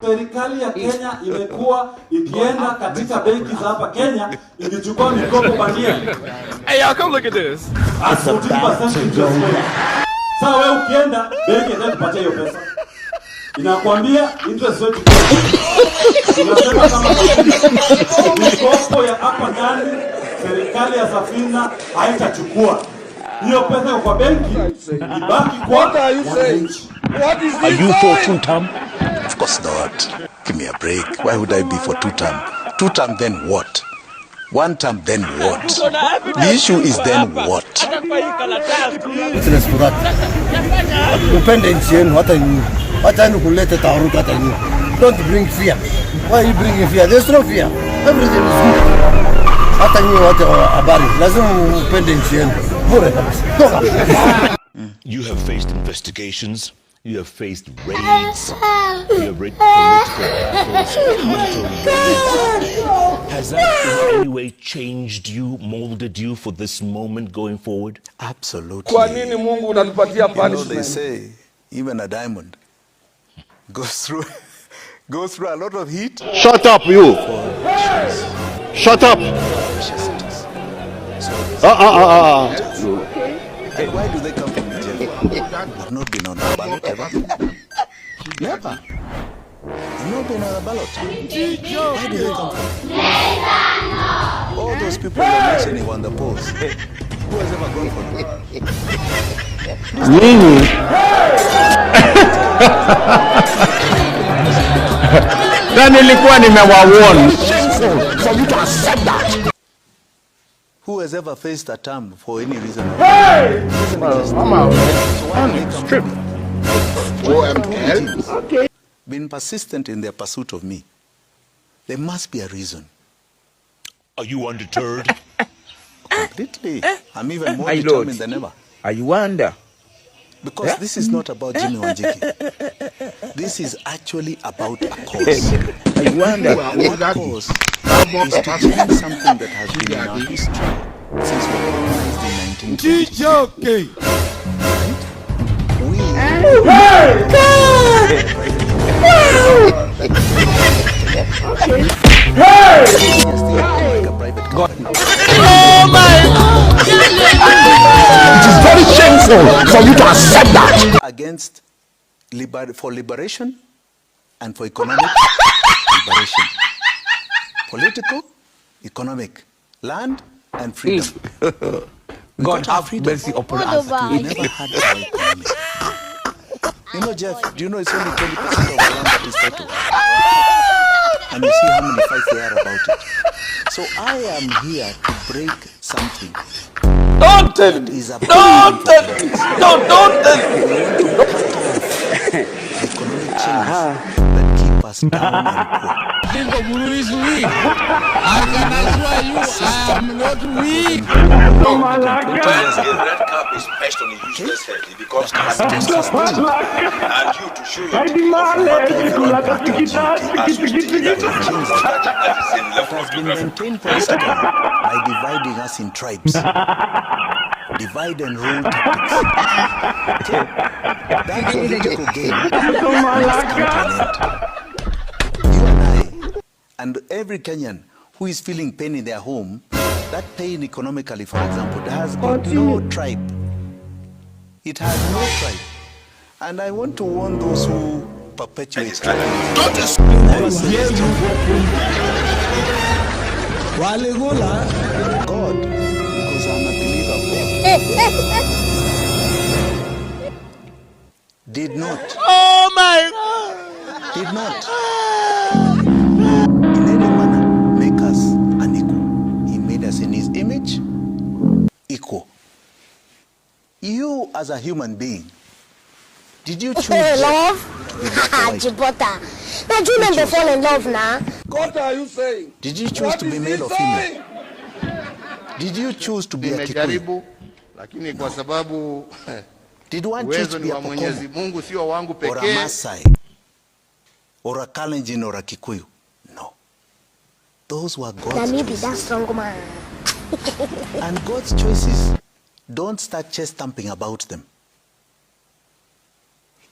Serikali ya Kenya imekuwa ikienda katika benki za hapa Kenya ikichukua mikopo bandia. Hey y'all, come look at this. Sasa wewe ukienda benki ndio kupatia hiyo pesa. Inakwambia interest rate. Unasema kama mikopo ya hapa ndani serikali ya Safina haitachukua. Hiyo pesa kwa benki ibaki kwa. What are you saying? What is this? Are you for two term? Of course not. Give me a break. Why would I be for two term? Two term then what? One term then what? The issue is then what? Business Murat. Upende nchi yenu hata nyinyi. Hata ni kuleta taharuki hata nyinyi. Don't bring fear. Why are you bringing fear? There's no fear. Everything is good. Hata nyinyi wote habari. Lazima upende nchi yenu. Bure kabisa. Toka. You have faced investigations. You have faced raids. You have read political battles, Has that in any way changed you, molded you for this moment going forward? Absolutely. Kwa nini Mungu unatupatia punishment? They say even a diamond goes through a lot of heat. Shut up you. Shut up. And why do they come from Nigeria? I've not been on a ballot ever. Never. I've not been on a ballot. Where do they come from? All those people you're mentioning on the polls. Who has ever gone for them? Nilikuwa nimewawarn. For you to accept that. Who has ever faced a term for any reason? Hey! Been persistent in their pursuit of me. There must be a reason. Are you undeterred? Completely. I'm even more determined than ever. Are you under? Because this is not about Jimmy Wanjiki. This is actually about a cause. Are you under? That cause is to change something that has been in our history since we were organized in 1920. Oh my! It is very shameful for you to accept that. Against for liberation and for economic liberation. Political, economic, land and freedom. God have mercy upon us. We never had our economy. You know, Jeff, do you know it's only 20% of the land that is settled? And you see how many fights there are about it. So I am here to break something. Don't tell me. Don't tell me. Don't tell me. Economic change that keep us down and poor. I can assure you, I am not weak. His red cap is patched on a useless head. He becomes nasty. And you to show your has been maintained politically by dividing us in tribes. Divide and rule tactics. That political game must come to an end. You and I, and every Kenyan who is feeling pain in their home, that pain economically, for example, has got no tribe. It has no tribe. And I want to warn those who perpetuate God, because I'm a believer of God, did not. Oh my! Did not in any manner make us unequal. He made us in his image equal. You as a human being, did you choose love? Jibota. Now do you remember fall in love now? What are you saying? Did you choose to be male or female? Did you choose to be a Kikuyu? Lakini kwa sababu Did one choose to be a Mwenyezi Pokomo Mungu sio wangu or a pekee. Maasai or a Kalenjin or a Kikuyu? No. Those were God's Maybe choices. that's strong man. And God's choices, don't start chest thumping about them.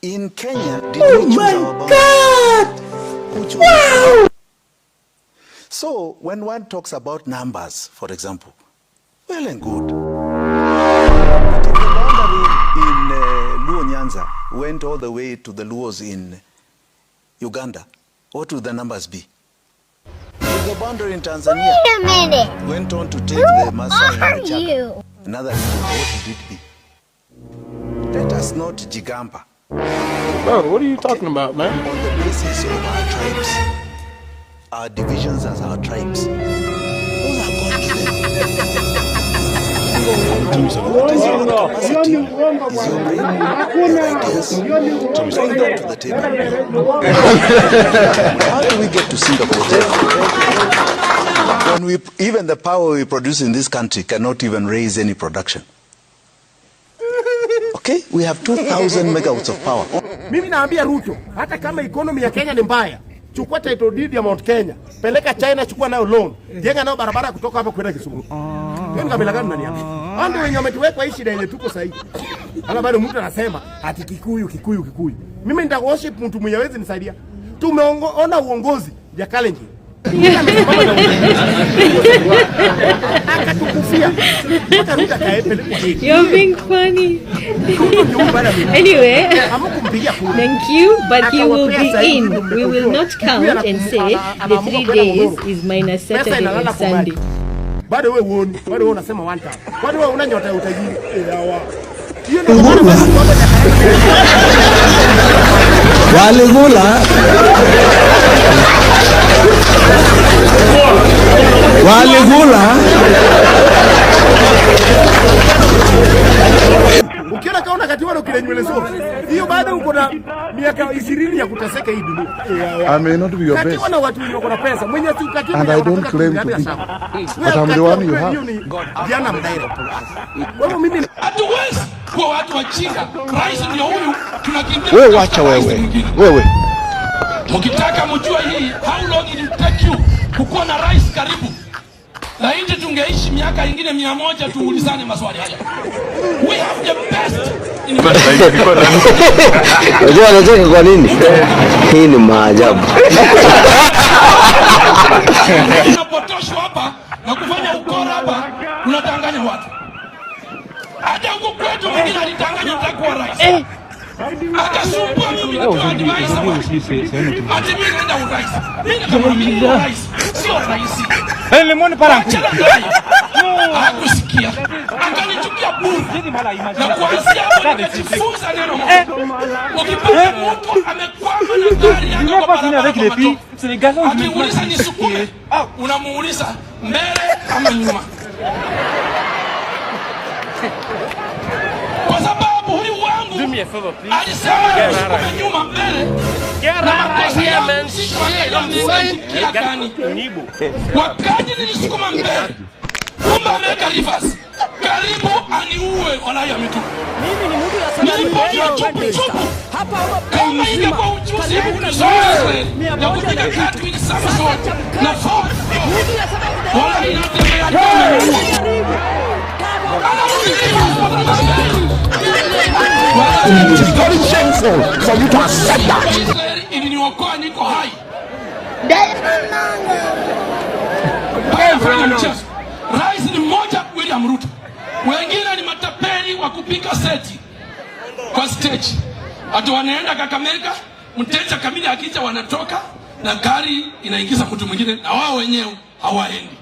In Kenya, did we choose our boundaries? So when one talks about numbers, for example, well and good. But if the boundary in Luo Nyanza went all the way to the Luos in Uganda, what would the numbers be? If the boundary in Tanzania went on to take the Maasai and Chaka, another level, what would it be? Let us not jigamba. Bro, what are you talking about, man? On the basis of our tribes, our divisions as our tribes. Those are gone to them. What is your capacity? Is your brain? Your ideas? Bring that to the table. How do we get to Singapore? When even the power we produce in this country cannot even raise any production. Okay, we have 2,000 megawatts of power. Mimi naambia Ruto, hata kama economy ya Kenya ni mbaya, chukua title deed ya Mount Kenya, peleka China, chukua nayo loan, jenga nayo barabara kutoka hapa kwenda Kisumu. Hiyo kabila gani unaniambia? Ndio wenye wametuweka hii shida ile tuko sasa hivi. Hata bado mtu anasema ati Kikuyu. Mimi nita worship mtu mwenye hawezi nisaidia. Tumeona uongozi ya Kalenjin. You're being funny. Anyway, thank you, but he will be in. We will not count and say the 3 days is minus Saturday and Sunday. Bado wewe unasema one time. Bado wewe unanyota utajiri. Waligula ukiona kaona katiwa kile nywele zote hiyo bado uko na miaka 20 ya kuteseka hii dunia. I may not be your best, katiwa na watu wenye wako na pesa mwenye tu katiwa, and I don't claim to be, but I'm the one you have. Diana Mdaire. Wewe mimi hatuwezi kwa watu wachinga. Rais ndio huyu tunakimbia. wewe, wacha wewe. Ukitaka mjue hii how long it will take you kukuwa na rais karibu. Na nje tungeishi miaka ingine 100 tuulizane maswali haya. We have the best in unajua anacheka kwa nini? Hii ni maajabu. Unapotoshwa hapa na kufanya ukora hapa, unatanganya watu. Hata huko kwetu mwingine alitanganya atakuwa rais. Akasumbua mimi kwa advice hapa. Ati mimi naenda urais. Mimi kama mimi rais, sio rais. Lemoni parangu. Hakusikia. Akanichukia bure. Na kuanzia hapo nikajifunza neno moja. Ukipata mtu amekwama na gari yako kwa barabara, akiuliza nisukume, unamuuliza mbele ama nyuma. Kwa sababu huyu wangu alisema nisukume nyuma mbele. Wakati nilisukuma mbele, kumbe ameweka reverse. Karibu aniue walahi mitu. Nilipojua chupu. Kama ingekuwa ujuzi ya kupiga katu ili Samson na Ford, walahi natembea kama Very shameful for you to accept that. Iliniokoa niko hai. Rais ni mmoja, William Ruto. Wengine ni matapeli wa kupika seti kwa stage. Watu wanaenda Kakamega, mteja kamili akija wanatoka na gari inaingiza mtu mwingine na wao wenyewe hawaendi.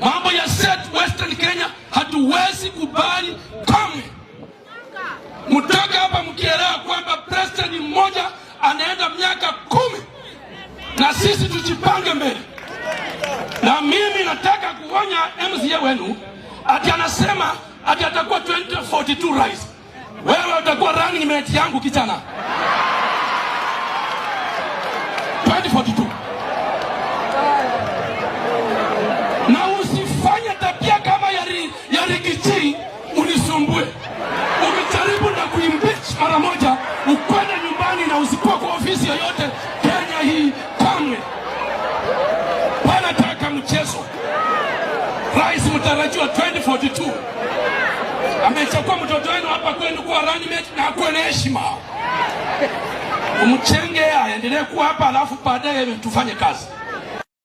Mambo ya set Western Kenya hatuwezi kubali kamwe. Mtoka hapa mkielewa kwamba president mmoja anaenda miaka 10 na sisi tujipange mbele. Na mimi nataka kuonya MCA wenu ati anasema ati atakuwa 2042 rais. Wewe utakuwa running mate yangu kijana. 2042. Na usifanye tabia kama ya Rigiji unisumbue. Umejaribu na kuimpeach mara moja, ukwenda nyumbani na usipokuwa kwa ofisi yoyote Kenya hii kamwe. Wanataka mchezo. Rais mtarajiwa 2042 amechukua mtoto wenu hapa kwenu kuwa running mate na kuwa na heshima. umchenge aendelee kuwa hapa, alafu baadaye tufanye kazi.